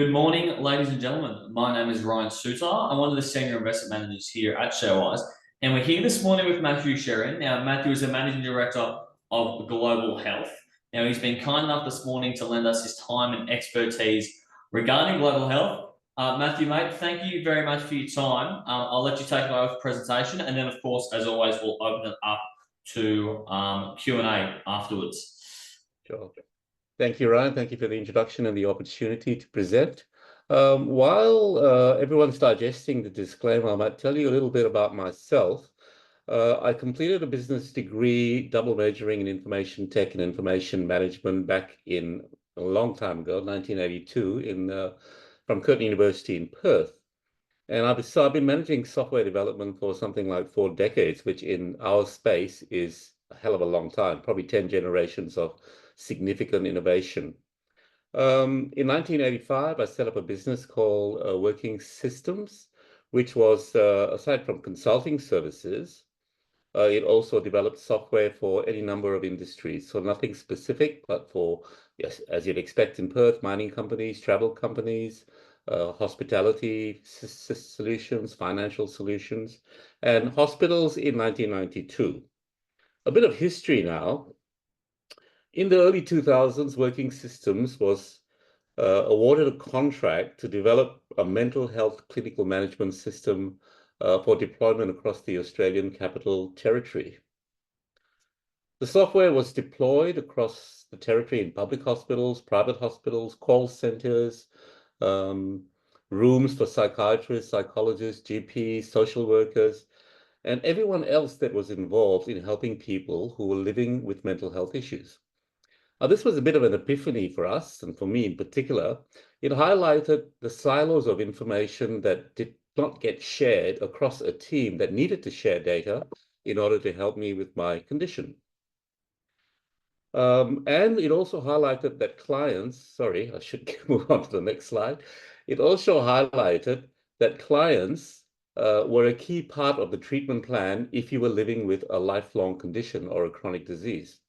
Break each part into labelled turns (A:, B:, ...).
A: Good morning, ladies and gentlemen. My name is Ryan Suter. I'm one of the senior investment managers here at Sharewise, and we're here this morning with Mathew Cherian. Now, Mathew is the managing director of Global Health. Now, he's been kind enough this morning to lend us his time and expertise regarding global health. Mathew, mate, thank you very much for your time. I'll let you take it over with the presentation, and then, of course, as always, we'll open it up to Q&A afterwards.
B: Sure. Thank you, Ryan. Thank you for the introduction and the opportunity to present. While everyone's digesting the disclaimer, I might tell you a little bit about myself. I completed a business degree, double majoring in information tech and information management back in a long time ago, 1982, from Curtin University in Perth. And I've been managing software development for something like 4 decades, which in our space is a hell of a long time, probably 10 generations of significant innovation. In 1985, I set up a business called Working Systems, which was, aside from consulting services, it also developed software for any number of industries. So nothing specific, but for, yes, as you'd expect in Perth, mining companies, travel companies, hospitality solutions, financial solutions, and hospitals in 1992. A bit of history now. In the early 2000s, Working Systems was awarded a contract to develop a mental health clinical management system for deployment across the Australian Capital Territory. The software was deployed across the territory in public hospitals, private hospitals, call centers, rooms for psychiatrists, psychologists, GPs, social workers, and everyone else that was involved in helping people who were living with mental health issues. Now, this was a bit of an epiphany for us, and for me in particular. It highlighted the silos of information that did not get shared across a team that needed to share data in order to help me with my condition. And it also highlighted that clients, sorry, I should move on to the next slide. It also highlighted that clients were a key part of the treatment plan if you were living with a lifelong condition or a chronic disease.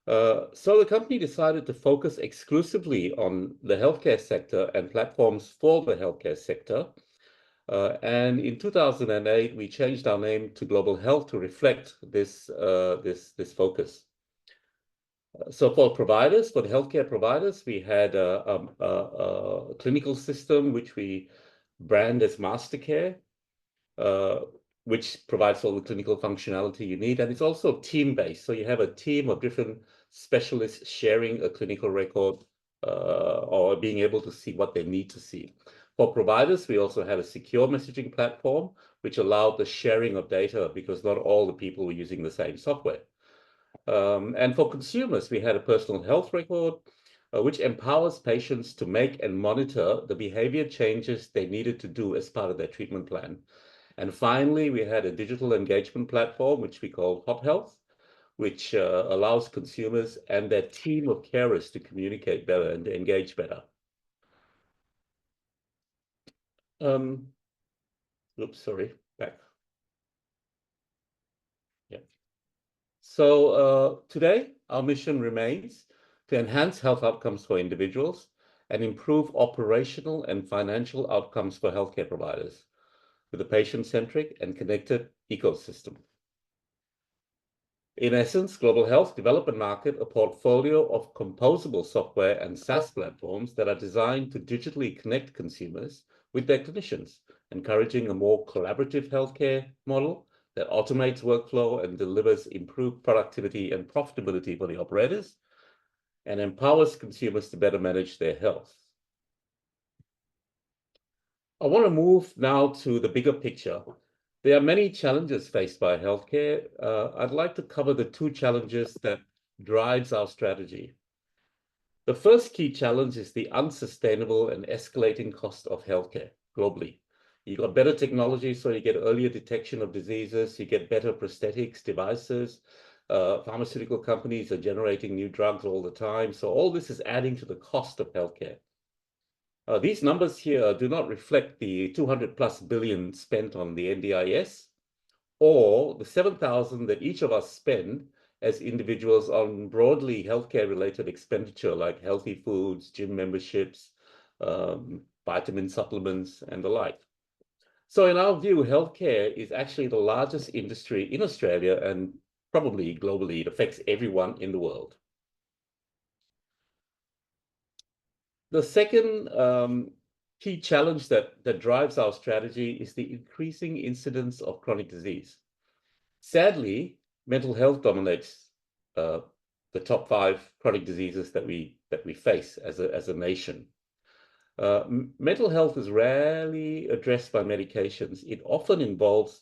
B: So the company decided to focus exclusively on the healthcare sector and platforms for the healthcare sector. And in 2008, we changed our name to Global Health to reflect this focus. So for providers, for the healthcare providers, we had a clinical system which we brand as Mastercare, which provides all the clinical functionality you need. And it's also team-based. So you have a team of different specialists sharing a clinical record or being able to see what they need to see. For providers, we also had a secure messaging platform, which allowed the sharing of data because not all the people were using the same software. And for consumers, we had a personal health record, which empowers patients to make and monitor the behavior changes they needed to do as part of their treatment plan. And finally, we had a digital engagement platform, which we call Hot Health, which allows consumers and their team of carers to communicate better and to engage better. Oops, sorry, back. Yeah. So today, our mission remains to enhance health outcomes for individuals and improve operational and financial outcomes for healthcare providers with a patient-centric and connected ecosystem. In essence, Global Health developed and market a portfolio of composable software and SaaS platforms that are designed to digitally connect consumers with their clinicians, encouraging a more collaborative healthcare model that automates workflow and delivers improved productivity and profitability for the operators and empowers consumers to better manage their health. I want to move now to the bigger picture. There are many challenges faced by healthcare. I'd like to cover the 2 challenges that drives our strategy. The first key challenge is the unsustainable and escalating cost of healthcare globally. You've got better technology, so you get earlier detection of diseases, you get better prosthetics, devices. Pharmaceutical companies are generating new drugs all the time. So all this is adding to the cost of healthcare. These numbers here do not reflect the 200+ billion spent on the NDIS or the 7,000 that each of us spend as individuals on broadly healthcare related expenditure like healthy foods, gym memberships, vitamin supplements, and the like. So in our view, healthcare is actually the largest industry in Australia and probably globally. It affects everyone in the world. The second key challenge that drives our strategy is the increasing incidence of chronic disease. Sadly, mental health dominates the top 5 chronic diseases that we face as a nation. Mental health is rarely addressed by medications. It often involves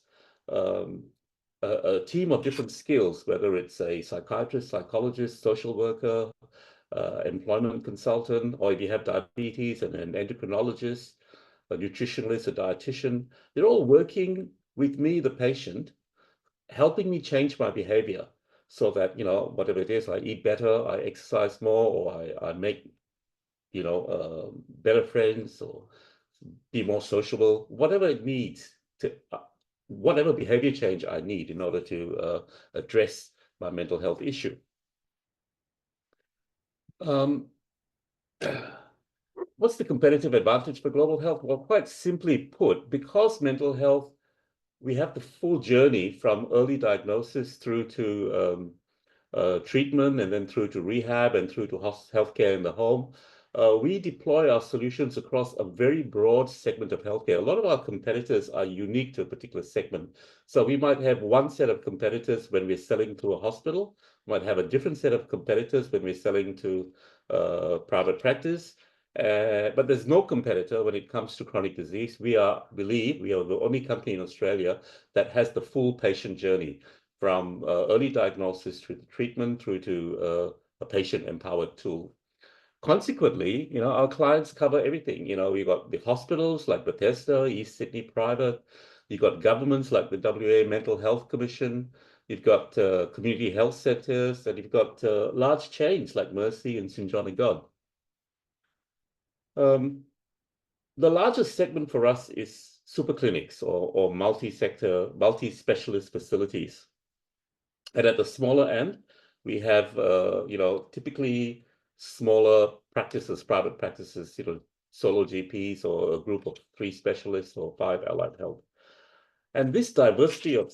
B: a team of different skills, whether it's a psychiatrist, psychologist, social worker, employment consultant, or if you have diabetes and an endocrinologist, a nutritionist, a dietitian. They're all working with me, the patient, helping me change my behavior so that, whatever it is, I eat better, I exercise more, or I make, better friends, or be more sociable, whatever it needs to, whatever behavior change I need in order to address my mental health issue. What's the competitive advantage for global health? Well, quite simply put, because mental health, we have the full journey from early diagnosis through to treatment, and then through to rehab, and through to healthcare in the home. We deploy our solutions across a very broad segment of healthcare. A lot of our competitors are unique to a particular segment. So we might have one set of competitors when we're selling to a hospital, we might have a different set of competitors when we're selling to private practice. But there's no competitor when it comes to chronic disease. We believe we are the only company in Australia that has the full patient journey, from early diagnosis through to treatment, through to a patient-empowered tool. Consequently, our clients cover everything. We've got the hospitals like Bethesda, East Sydney Private. You've got governments like the WA Mental Health Commission. You've got community health centres, and you've got large chains like Mercy and St John of God. The largest segment for us is super clinics, or multi-sector, multi-specialist facilities. And at the smaller end, we have, typically smaller practices, private practices, solo GPs, or a group of 3 specialists or 5 allied health. And this diversity of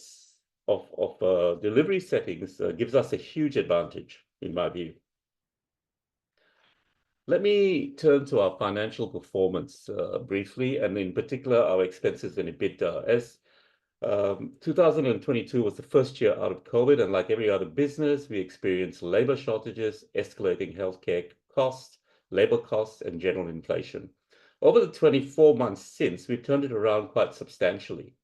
B: delivery settings gives us a huge advantage, in my view. Let me turn to our financial performance briefly, and in particular, our expenses and EBITDA. As 2022 was the first year out of COVID, and like every other business, we experienced labor shortages, escalating healthcare costs, labor costs, and general inflation. Over the 24 months since, we've turned it around quite substantially.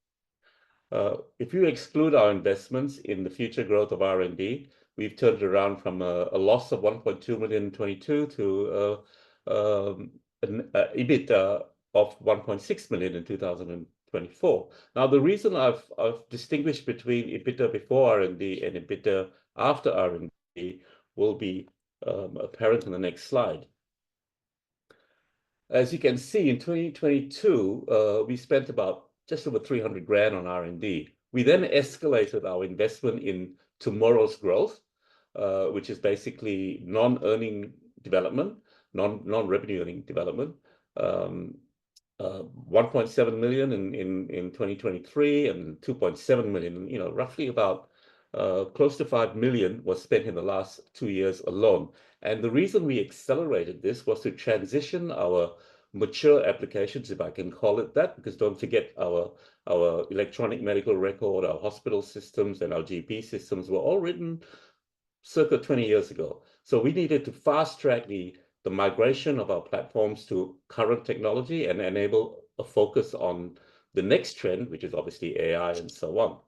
B: If you exclude our investments in the future growth of R&D, we've turned it around from a loss of 1.2 million in 22 to an EBITDA of 1.6 million in 2024. Now, the reason I've distinguished between EBITDA before R&D and EBITDA after R&D will be apparent in the next slide. As you can see, in 2022, we spent about just over 300 grand on R&D. We then escalated our investment in tomorrow's growth, which is basically non-earning development, non-revenue earning development. 1.7 million in 2023 and 2.7 million, roughly about close to 5 million was spent in the last 2 years alone. And the reason we accelerated this was to transition our mature applications, if I can call it that, because don't forget our electronic medical record, our hospital systems, and our GP systems were all written circa 20 years ago. So we needed to fast track the migration of our platforms to current technology and enable a focus on the next trend, which is obviously AI and so on.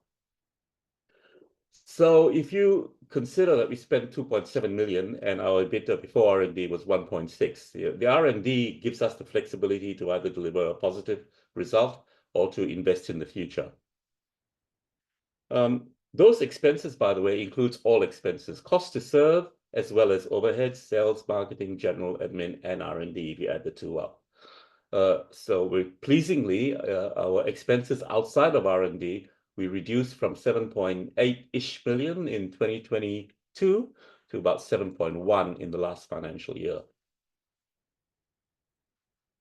B: So if you consider that we spent 2.7 million and our EBITDA before R&D was 1.6, the R&D gives us the flexibility to either deliver a positive result or to invest in the future. Those expenses, by the way, includes all expenses, cost to serve, as well as overheads, sales, marketing, general admin, and R&D, if you add the two up. So we're pleasingly, our expenses outside of R&D, we reduced from 7.8-ish million in 2022 to about 7.1 in the last financial year.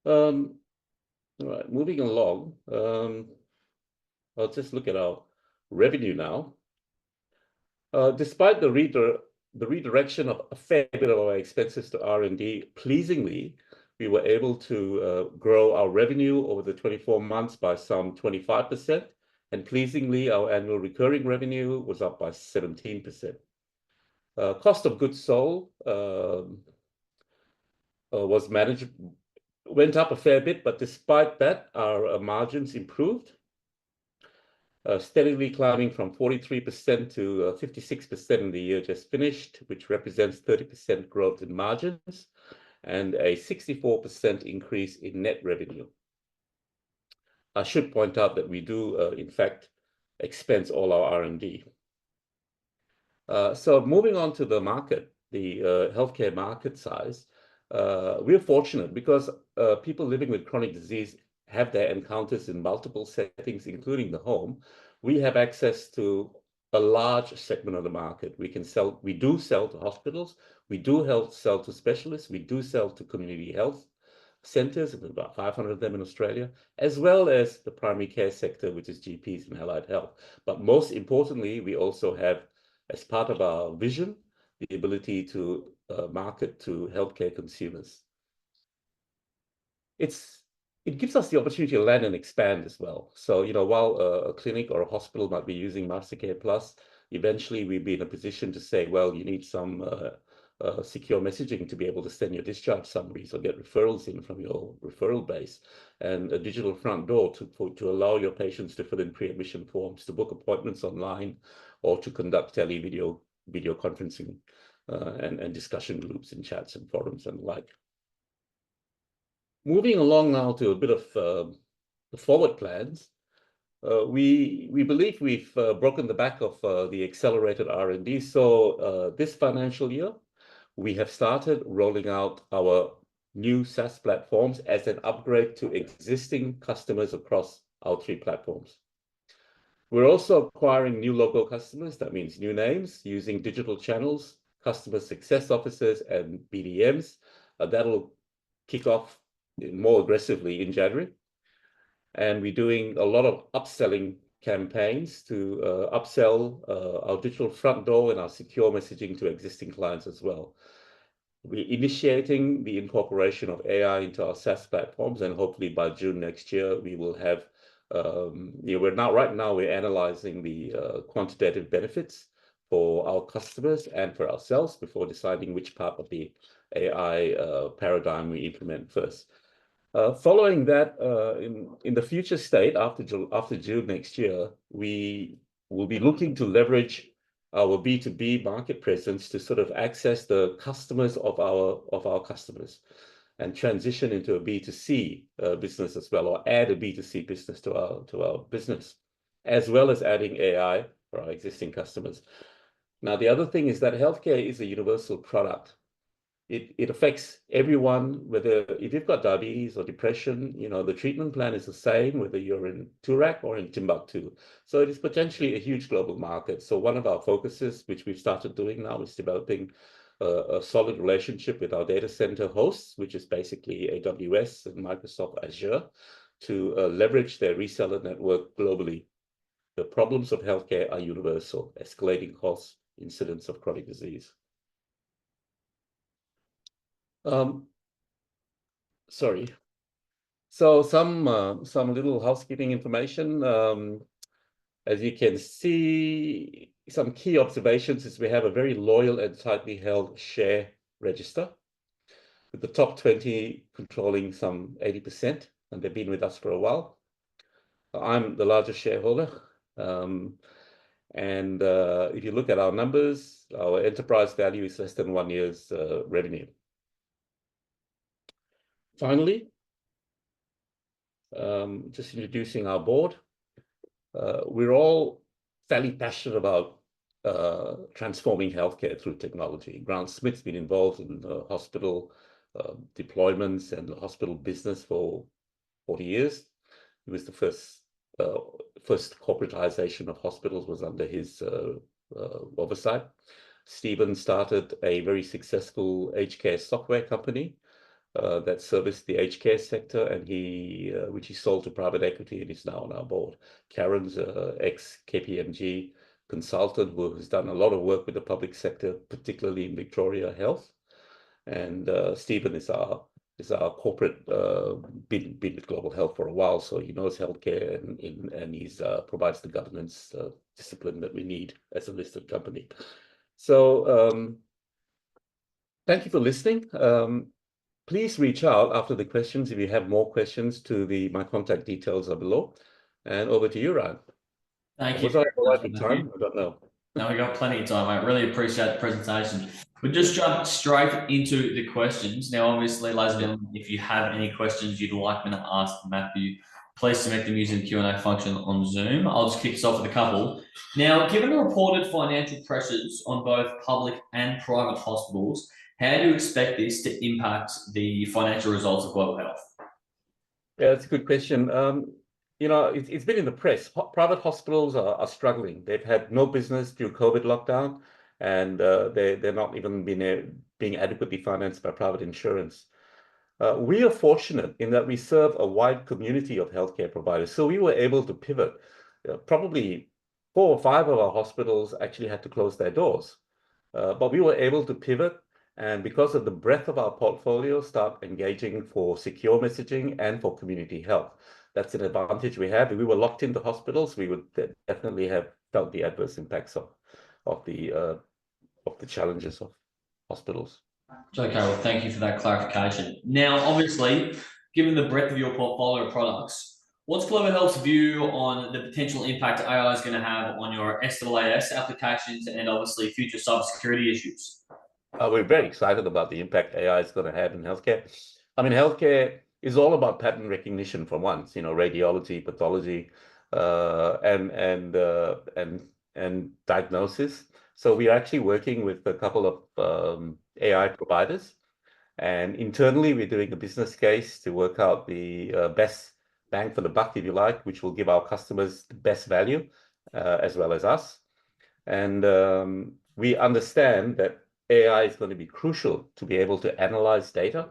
B: All right, moving along. I'll just look at our revenue now. Despite the redirection of a fair bit of our expenses to R&D, pleasingly, we were able to grow our revenue over the 24 months by some 25%, and pleasingly, our annual recurring revenue was up by 17%. Cost of goods sold went up a fair bit, but despite that, our margins improved, steadily climbing from 43% to 56% in the year just finished, which represents 30% growth in margins and a 64% increase in net revenue. I should point out that we do, in fact, expense all our R&D. So moving on to the market, the healthcare market size, we're fortunate because people living with chronic disease have their encounters in multiple settings, including the home. We have access to a large segment of the market. We do sell to hospitals, we do sell to specialists, we do sell to community health centers, about 500 of them in Australia, as well as the primary care sector, which is GPs and allied health. But most importantly, we also have, as part of our vision, the ability to market to healthcare consumers. It gives us the opportunity to land and expand as well. So, while a clinic or a hospital might be using Mastercare Plus, eventually we'd be in a position to say, well, you need some secure messaging to be able to send your discharge summaries or get referrals in from your referral base, and a digital front door to allow your patients to fill in pre-admission forms, to book appointments online, or to conduct video conferencing and discussion groups and chats and forums and the like. Moving along now to a bit of the forward plans. We believe we've broken the back of the accelerated R&D. So this financial year, we have started rolling out our new SaaS platforms as an upgrade to existing customers across our 3 platforms. We're also acquiring new local customers, that means new names, using digital channels, customer success officers, and BDMs. That'll kick off more aggressively in January. And we're doing a lot of upselling campaigns to upsell our digital front door and our secure messaging to existing clients as well. We're initiating the incorporation of AI into our SaaS platforms, and hopefully by June next year, we will have, right now we're analyzing the quantitative benefits for our customers and for ourselves before deciding which part of the AI paradigm we implement first. Following that, in the future state, after June next year, we will be looking to leverage our B2B market presence to sort of access the customers of our customers and transition into a B2C business as well, or add a B2C business to our business, as well as adding AI for our existing customers. Now, the other thing is that healthcare is a universal product. It affects everyone, whether if you've got diabetes or depression, the treatment plan is the same, whether you're in Toorak or in Timbuktu. So it is potentially a huge global market. So one of our focuses, which we've started doing now, is developing a solid relationship with our data center hosts, which is basically AWS and Microsoft Azure, to leverage their reseller network globally. The problems of healthcare are universal: escalating costs, incidence of chronic disease. Sorry. So some little housekeeping information. As you can see, some key observations is we have a very loyal and tightly held share register, with the top 20 controlling some 80%, and they've been with us for a while. I'm the largest shareholder. And if you look at our numbers, our enterprise value is less than 1 year's revenue. Finally, just introducing our board. We're all fairly passionate about transforming healthcare through technology. Grant Smith's been involved in hospital deployments and the hospital business for 40 years. He was the first corporatization of hospitals was under his oversight. Stephen started a very successful aged care software company that serviced the aged care sector, and which he sold to private equity, and is now on our board. Karen's ex-KPMG consultant who has done a lot of work with the public sector, particularly in Victoria Health. And Stephen is our corporate, been with Global Health for a while, so he knows healthcare, and he's provides the governance discipline that we need as a listed company. So thank you for listening. Please reach out after the questions if you have more questions my contact details are below. And over to you, Ryan.
A: Thank you
B: Was I
A: very
B: all right
A: much,
B: with
A: Matthew.
B: time? I don't know.
A: No, we got plenty of time, mate. Really appreciate the presentation. We'll just jump straight into the questions. Now, obviously, ladies and gentlemen, if you have any questions you'd like me to ask Matthew, please submit them using the Q&A function on Zoom. I'll just kick us off with a couple. Now, given the reported financial pressures on both public and private hospitals, how do you expect this to impact the financial results of Global Health?
B: Yeah, that's a good question. It's been in the press. Private hospitals are struggling. They've had no business through COVID lockdown, and they're not even being adequately financed by private insurance. We are fortunate in that we serve a wide community of healthcare providers, so we were able to pivot. Probably 4 or 5 of our hospitals actually had to close their doors, but we were able to pivot, and because of the breadth of our portfolio, start engaging for secure messaging and for community health. That's an advantage we have. If we were locked into hospitals, we would definitely have felt the adverse impacts of the challenges of hospitals.
A: Okay, well, thank you for that clarification. Now, obviously, given the breadth of your portfolio of products, what's Global Health's view on the potential impact AI is going to have on your SaaS applications and obviously future cybersecurity issues?
B: We're very excited about the impact AI is going to have in healthcare. I mean, healthcare is all about pattern recognition for once, radiology, pathology, and diagnosis. So we're actually working with a couple of AI providers, and internally we're doing a business case to work out the best bang for the buck, if you like, which will give our customers the best value, as well as us. And we understand that AI is going to be crucial to be able to analyze data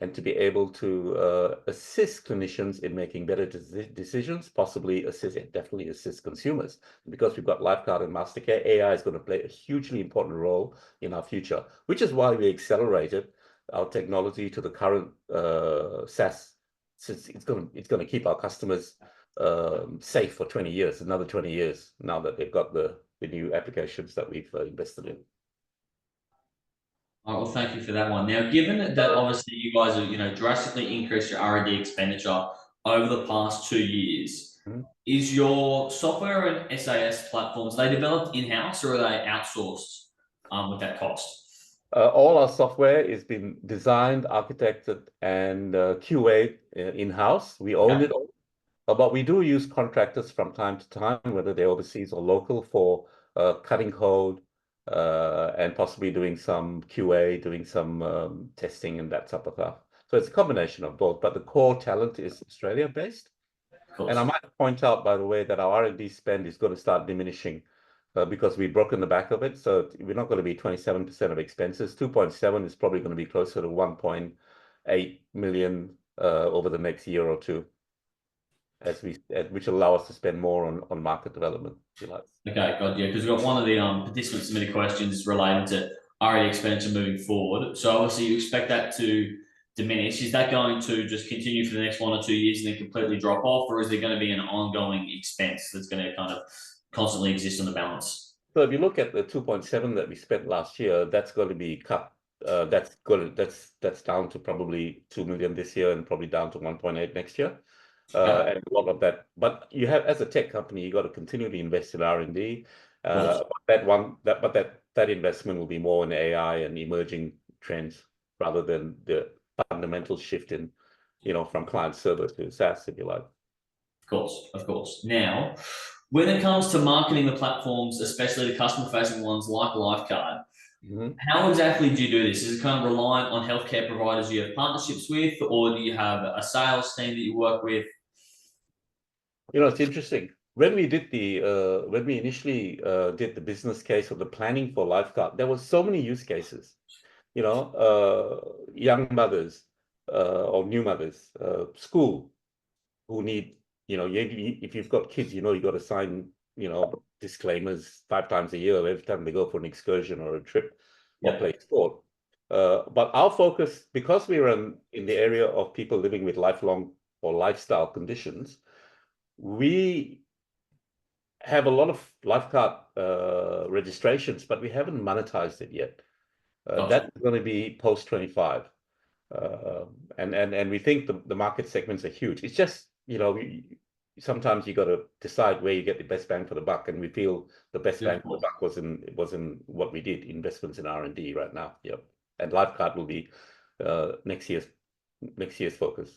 B: and to be able to assist clinicians in making better decisions, definitely assist consumers. Because we've got Lifecard and Mastercare, AI is going to play a hugely important role in our future, which is why we accelerated our technology to the current SaaS. Since it's going to keep our customers safe for 20 years, another 20 years, now that they've got the new applications that we've invested in.
A: All right, well, thank you for that one. Now, given that obviously you guys have, drastically increased your R&D expenditure over the past 2 years, is your software and SaaS platforms, are they developed in-house or are they outsourced with that cost?
B: All our software has been designed, architected, and QA in-house. We own it all. But we do use contractors from time to time, whether they're overseas or local, for cutting code, and possibly doing some QA, doing some testing and that type of stuff. So it's a combination of both, but the core talent is Australia-based. And I might point out, by the way, that our R&D spend is going to start diminishing because we've broken the back of it. So we're not going to be 27% of expenses. 2.7 is probably going to be closer to 1.8 million over the next year or two, which will allow us to spend more on market development, if you like.
A: Okay, got you. Because we've got one of the participants submitted questions related to R&D expenditure moving forward. So obviously you expect that to diminish. Is that going to just continue for the next 1 or 2 years and then completely drop off, or is there going to be an ongoing expense that's going to kind of constantly exist on the balance?
B: So if you look at the 2.7 that we spent last year, that's going to be cut. That's down to probably 2 million this year and probably down to 1.8 next year. And a lot of that, but you have, as a tech company, you got to continually invest in R&D. That investment will be more in AI and emerging trends rather than the fundamental shift in, from client server to SaaS, if you like.
A: Of course. Now, when it comes to marketing the platforms, especially the customer-facing ones like Lifecard, how exactly do you do this? Is it kind of reliant on healthcare providers you have partnerships with, or do you have a sales team that you work with?
B: It's interesting. When we initially did the business case or the planning for Lifecard, there were so many use cases. Young mothers, or new mothers, school, who need, if you've got kids, you've got to sign, disclaimers 5 times a year every time they go for an excursion or a trip or
A: Yeah.
B: play sport. But our focus, because we're in the area of people living with lifelong or lifestyle conditions, we have a lot of lifeguard registrations, but we haven't monetized it yet.
A: Gotcha.
B: That's going to be post 25. And we think the market segments are huge. It's just, sometimes you got to decide where you get the best bang for the buck, and we feel the best
A: Yeah,
B: bang
A: of
B: for the
A: course.
B: buck was in what we did, investments in R&D right now. Yep. And Lifecard will be next year's focus.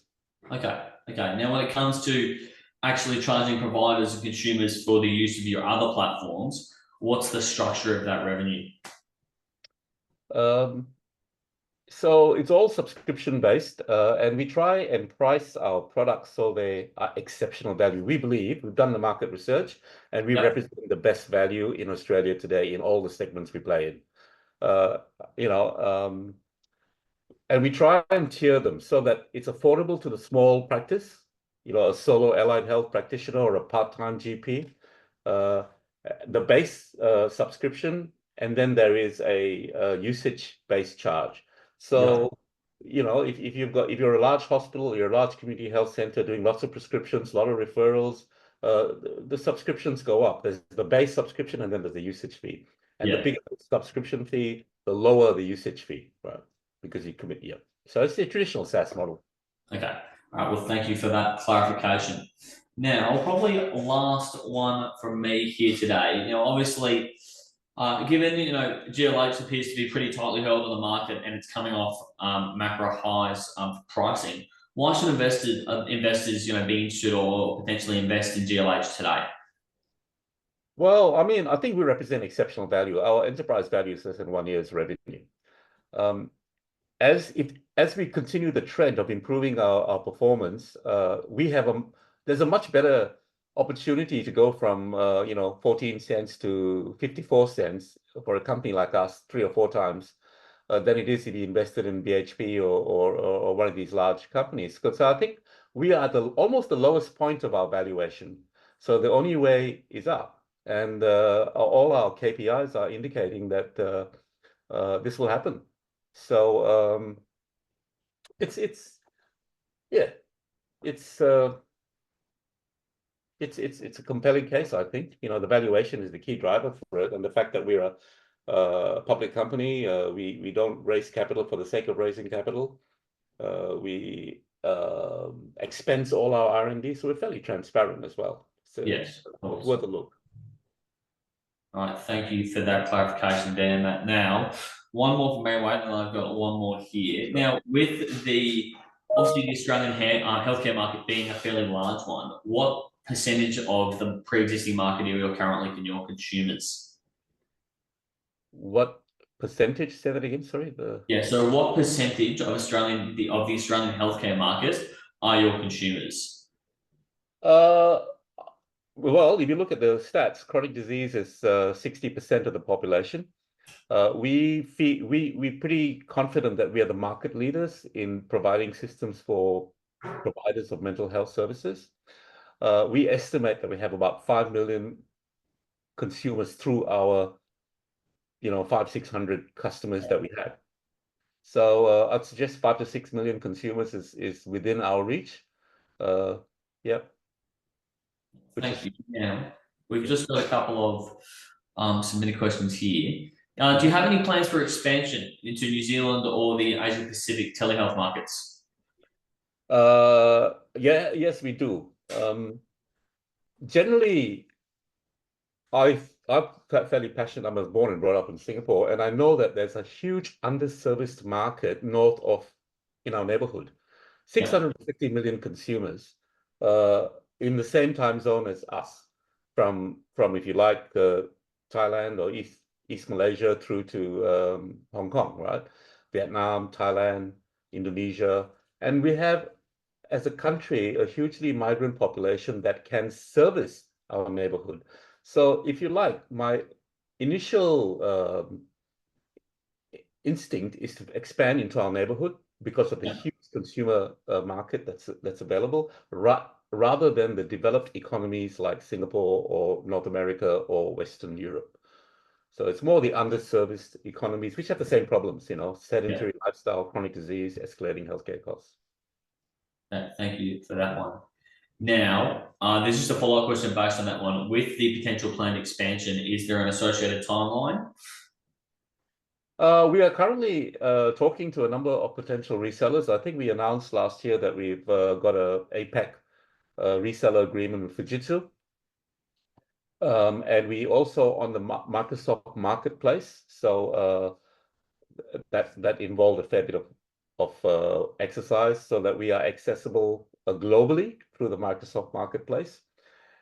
A: Okay. Okay. Now, when it comes to actually charging providers and consumers for the use of your other platforms, what's the structure of that revenue?
B: Um, So it's all subscription based, and we try and price our products so they are exceptional value. We believe we've done the market research, and we
A: Yep.
B: represent the best value in Australia today in all the segments we play in. Uh, you know, and we try and tier them so that it's affordable to the small practice, a solo allied health practitioner or a part-time GP, uh, the base subscription, and then there is a usage-based charge.
A: Yep.
B: So, if you're a large hospital, you're a large community health center doing lots of prescriptions, a lot of referrals, the subscriptions go up. There's the base subscription, and then there's the usage fee. And the
A: Yeah.
B: bigger the subscription fee, the lower the usage fee, right? Because you commit, yeah. So it's the traditional SaaS model.
A: Okay. All right. Well, thank you for that clarification. Now, probably last one from me here today. Obviously, given GLH appears to be pretty tightly held on the market and it's coming off macro highs for pricing, why should investors be interested or potentially invest in GLH today?
B: Well, I mean, I think we represent exceptional value. Our enterprise value is less than 1 year's revenue. Um, as we continue the trend of improving our performance, there's a much better opportunity to go from 14 cents to 54 cents for a company like us 3 or 4 times than it is if you invested in BHP or one of these large companies. Because I think we are at almost the lowest point of our valuation. So the only way is up. And all our KPIs are indicating that this will happen. So it's yeah, it's it's a compelling case, I think. The valuation is the key driver for it, and the fact that we're a public company, we don't raise capital for the sake of raising capital. We expense all our R&D, so we're fairly transparent as well. So
A: Yes, of
B: it's
A: course.
B: worth a look.
A: All right, thank you for that clarification, Dan. Now, one more from me, Wade, and I've got one more here.
B: Sure.
A: Now, with obviously the Australian healthcare market being a fairly large one, what percentage of the pre-existing market area currently can your consumers?
B: What percentage? Say that again. Sorry.
A: Yeah, so what percentage of the Australian healthcare market are your consumers?
B: Uh, well, if you look at the stats, chronic disease is 60% of the population. We're pretty confident that we are the market leaders in providing systems for providers of mental health services. We estimate that we have about 5 million consumers through our, 600 customers that we have. So I'd suggest 5 to 6 million consumers is within our reach. Yeah, which
A: Thank
B: is
A: you. Now, we've
B: yeah.
A: just got a couple of submitted questions here. Do you have any plans for expansion into New Zealand or the Asia Pacific telehealth markets?
B: Yes, we do. Generally, I'm fairly passionate. I was born and brought up in Singapore, and I know that there's a huge underserviced market north of in our neighborhood.
A: Yeah,
B: 650 million consumers uh, in the same time zone as us, from if you like Thailand or East Malaysia through to Hong Kong, right? Vietnam, Thailand, Indonesia, and we have as a country a hugely migrant population that can service our neighborhood. So if you like, my initial instinct is to expand into our neighborhood because of the
A: yeah,
B: huge consumer market that's available, rather than the developed economies like Singapore or North America or Western Europe. So it's more the underserviced economies, which have the same problems, sedentary lifestyle, chronic disease, escalating healthcare costs.
A: Thank you for that one. Now, there's just a follow-up question based on that one. With the potential planned expansion, is there an associated timeline?
B: We are currently talking to a number of potential resellers. I think we announced last year that we've got a APAC reseller agreement with Fujitsu. And we also on the Microsoft Marketplace. So that involved a fair bit of exercise so that we are accessible globally through the Microsoft Marketplace.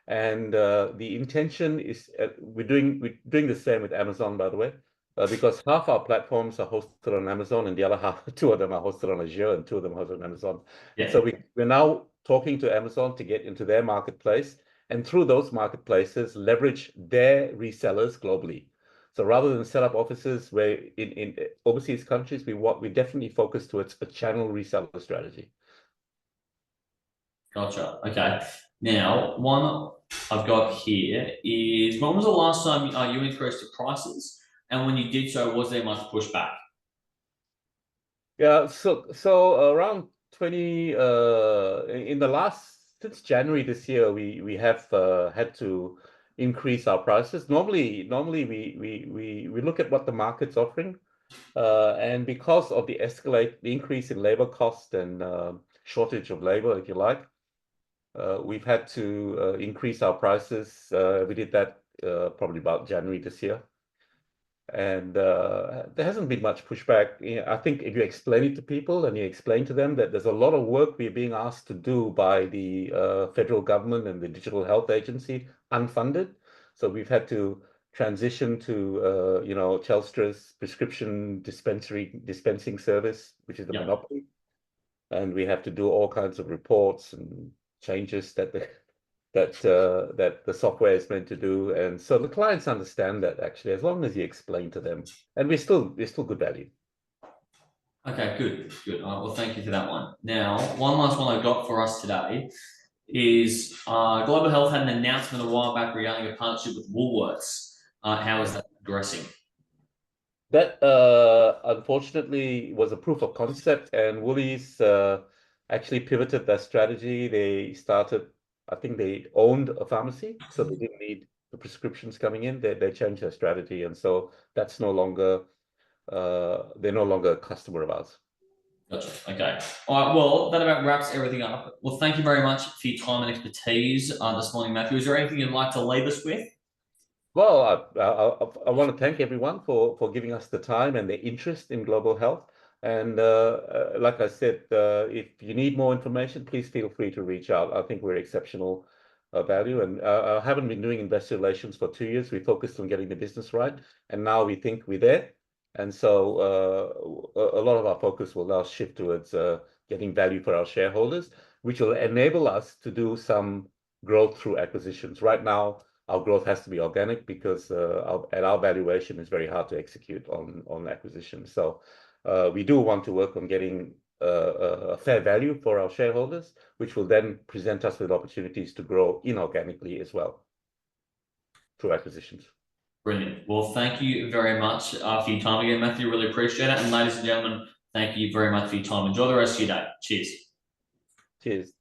B: And the intention is we're doing the same with Amazon, by the way, because half our platforms are hosted on Amazon and the other half, two of them are hosted on Azure and two of them are hosted on Amazon.
A: Yeah.
B: So we're now talking to Amazon to get into their marketplace, and through those marketplaces, leverage their resellers globally. So rather than set up offices where in overseas countries, we definitely focus towards a channel reseller strategy.
A: Gotcha. Okay. Now, one I've got here is, when was the last time you increased your prices? And when you did so, was there much pushback?
B: Yeah, so around 20 in the since January this year, we have had to increase our prices. Normally we look at what the market's offering, and because of the increase in labor cost and shortage of labor, if you like, we've had to increase our prices. We did that probably about January this year. And there hasn't been much pushback. I think if you explain it to people and you explain to them that there's a lot of work we're being asked to do by the federal government and the Digital Health Agency, unfunded. So we've had to transition to, Telstra's prescription dispensing service, which is the monopoly. And we have to do all kinds of reports and changes that the software is meant to do. And so the clients understand that, actually, as long as you explain to them, and we're still good value.
A: Okay, good. Well, thank you for that one. Now, one last one I've got for us today is Global Health had an announcement a while back regarding a partnership with Woolworths. How is that progressing?
B: That unfortunately was a proof of concept, and Woolies actually pivoted their strategy. They started, I think they owned a pharmacy, so they didn't need the prescriptions coming in. They changed their strategy, and so that's no longer they're no longer a customer of ours.
A: Gotcha. Okay. All right. Well, that about wraps everything up. Well, thank you very much for your time and expertise this morning, Matthew. Is there anything you'd like to leave us with?
B: Well, I want to thank everyone for giving us the time and their interest in global health. And like I said, if you need more information, please feel free to reach out. I think we're exceptional value. And I haven't been doing investor relations for 2 years. We focused on getting the business right. And now we think we're there. And so a lot of our focus will now shift towards getting value for our shareholders, which will enable us to do some growth through acquisitions. Right now, our growth has to be organic because at our valuation, it's very hard to execute on acquisitions. So we do want to work on getting a fair value for our shareholders, which will then present us with opportunities to grow inorganically as well through acquisitions.
A: Brilliant. Well, thank you very much for your time again, Matthew. Really appreciate it. And ladies and gentlemen, thank you very much for your time. Enjoy the rest of your day. Cheers.
B: Cheers.